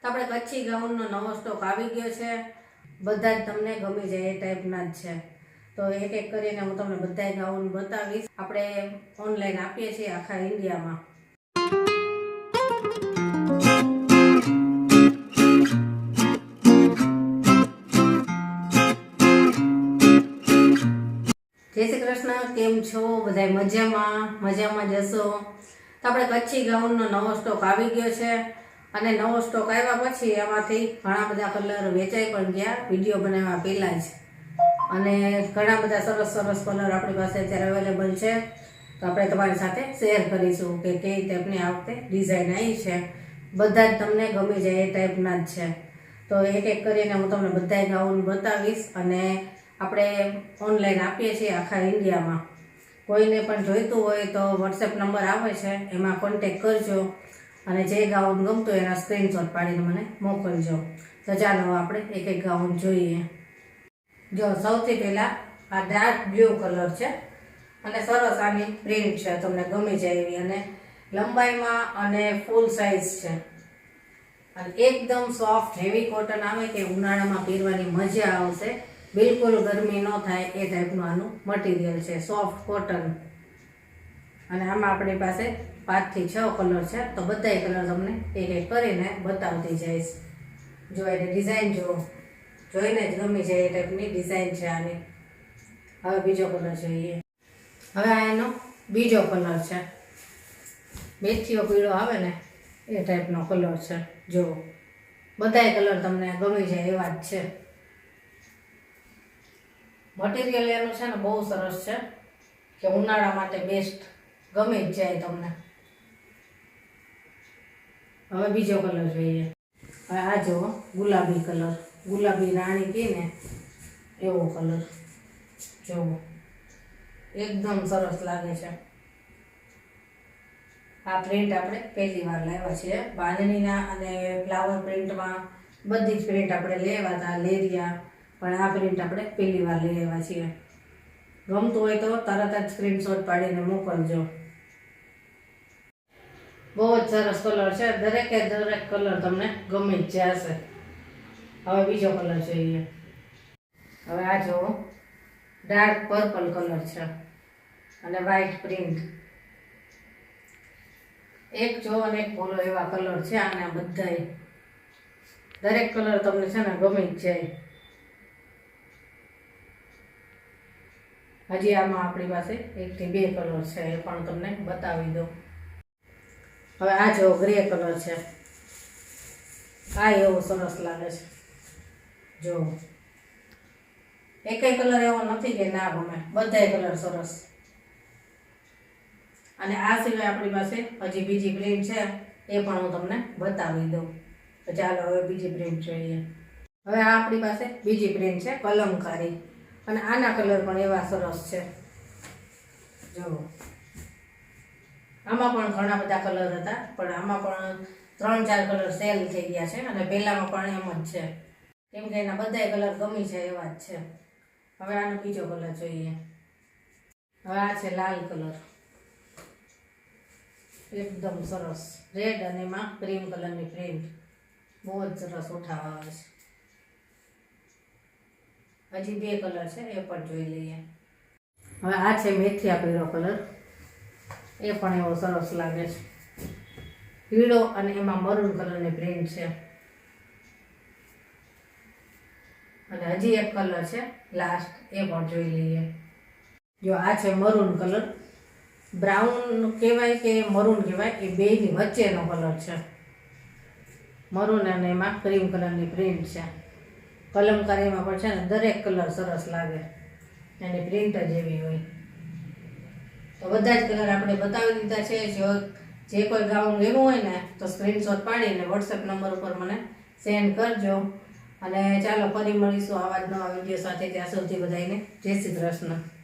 તો આપણે કચ્છી ગાઉનનો નવો સ્ટોક આવી ગયો છે. બધા જ તમને ગમી જાય એ ટાઈપના જ છે. તો એક એક કરીને હું તમને બધાય ગાઉન બતાવીશ. આપણે ઓનલાઈન આપીએ છીએ આખા ઇન્ડિયામાં. જય શ્રી કૃષ્ણ, કેમ છો બધાય? મજામાં જશો. તો આપણે કચ્છી ગાઉનનો નવો સ્ટોક આવી ગયો છે અને નવો સ્ટોક આવ્યા પછી એમાંથી ઘણા બધા કલર વેચાઈ પણ ગયા વિડીયો બનાવવા પહેલાં જ. અને ઘણા બધા સરસ સરસ કલર આપણી પાસે અત્યારે અવેલેબલ છે. તો આપણે તમારી સાથે શેર કરીશું કે કઈ ટાઈપની આ વખતે ડિઝાઇન આવી છે. બધા જ તમને ગમી જાય એ ટાઈપના જ છે. તો એક એક કરીને હું તમને બધાય ગાઉન બતાવીશ અને આપણે ઓનલાઈન આપીએ છીએ આખા ઇન્ડિયામાં. કોઈને પણ જોઈતું હોય તો વોટ્સએપ નંબર આવે છે, એમાં કોન્ટેક કરજો અને જે ગાઉન ગમતું એના સ્ક્રીનશોટ પાડીને મને મોકલજો. તો ચાલો આપણે એક એક ગાઉન જોઈએ. જો સૌથી પહેલાં આ ડાર્ક બ્લુ કલર છે અને સરસ આની પ્રિન્ટ છે, તમને ગમી જાય એવી. અને લંબાઈમાં અને ફૂલ સાઇઝ છે અને એકદમ સોફ્ટ હેવી કોટન આવે કે ઉનાળામાં પહેરવાની મજા આવશે. બિલકુલ ગરમી ન થાય એ ટાઈપનું આનું મટીરિયલ છે, સોફ્ટ કોટન. અને આમાં આપણી પાસે 5 થી 6 કલર છે. તો બધાય કલર તમને એક એક કરીને બતાવતી જઈશ. જો એની ડિઝાઇન જોઈને જ ગમી જાય એ ટાઈપની ડિઝાઇન છે આની. હવે બીજો કલર જોઈએ. હવે આ એનો બીજો કલર છે, મેથીઓ પીળો આવે ને એ ટાઈપનો કલર છે. જો બધાય કલર તમને ગમી જાય એવા જ છે. મટીરિયલ એનું છે ને બહુ સરસ છે કે ઉનાળા માટે બેસ્ટ, ગમી જ જાય તમને. હવે બીજો કલર જોઈએ. હવે આ જુઓ, ગુલાબી કલર, ગુલાબી રાણી કહે ને એવો કલર. જુઓ એકદમ સરસ લાગે છે. આ પ્રિન્ટ આપણે પહેલી વાર લાવ્યા છીએ. બાંધણીના અને ફ્લાવર પ્રિન્ટમાં બધી જ પ્રિન્ટ આપણે લેવા હતા, લેરિયા, પણ આ પ્રિન્ટ આપણે પહેલી વાર લઈ આવ્યા છીએ. ગમતું હોય તો તરત જ સ્ક્રીનશોટ પાડીને મોકલજો. બહુ જ સરસ કલર છે, દરેકે દરેક કલર તમને ગમી જ જશે. હવે બીજો કલર જોઈએ. હવે આ જુઓ, ડાર્ક પર્પલ કલર છે અને વ્હાઈટ પ્રિન્ટ. એક જો અને એક બોલો એવા કલર છે આના બધાય. દરેક કલર તમને છે ને ગમી જ જાય. હજી આમાં આપણી પાસે 1 થી 2 કલર છે, એ પણ તમને બતાવી દઉં. હવે આ જો ગ્રે કલર છે, આ એવો સરસ લાગે છે. જો એકેય કલર એવો નથી કે ના ગમે, બધાય કલર સરસ. અને આ સિવાય આપણી પાસે હજી બીજી પ્રિન્ટ છે, એ પણ હું તમને બતાવી દઉં. તો ચાલો હવે બીજી પ્રિન્ટ જોઈએ. હવે આ આપણી પાસે બીજી પ્રિન્ટ છે, કલમકારી. અને આના કલર પણ એવા સરસ છે. જો આમાં પણ ઘણા બધા કલર હતા, પણ આમાં પણ 3-4 કલર સેલ થઈ ગયા છે અને પહેલામાં પણ એમ જ છે, કેમ કે એના બધાય કલર ગમી છે એવા જ છે. હવે આનો બીજો કલર જોઈએ. હવે આ છે લાલ કલર, એકદમ સરસ રેડ અને એમાં ક્રીમ કલરની પ્રિન્ટ. બહુ જ સરસ ઉઠાવ આવે છે. હજી 2 કલર છે, એ પણ જોઈ લઈએ. હવે આ છે મેથીયા પીળો કલર, એ પણ એવો સરસ લાગે છે. પીળો અને એમાં મરૂન કલરની પ્રિન્ટ છે. અને હજી એક કલર છે લાસ્ટ, એ પણ જોઈ લઈએ. જો આ છે મરૂન કલર, બ્રાઉન કહેવાય કે મરૂન કહેવાય, એ બેયની વચ્ચેનો કલર છે. મરૂન અને એમાં ક્રીમ કલરની પ્રિન્ટ છે. કલમકારીમાં પણ છે ને દરેક કલર સરસ લાગે, એની પ્રિન્ટ જ એવી હોય. તો બધા જ કલર આપણે બતાવી દીધા છે. જે કોઈ ગાઉન લેવું હોય ને તો સ્ક્રીનશોટ પાડીને વોટ્સએપ નંબર ઉપર મને સેન્ડ કરજો. અને ચાલો ફરી મળીશું આવા જ નવા વિડીયો સાથે. ત્યાં સુધી બધાને જય શ્રી કૃષ્ણ.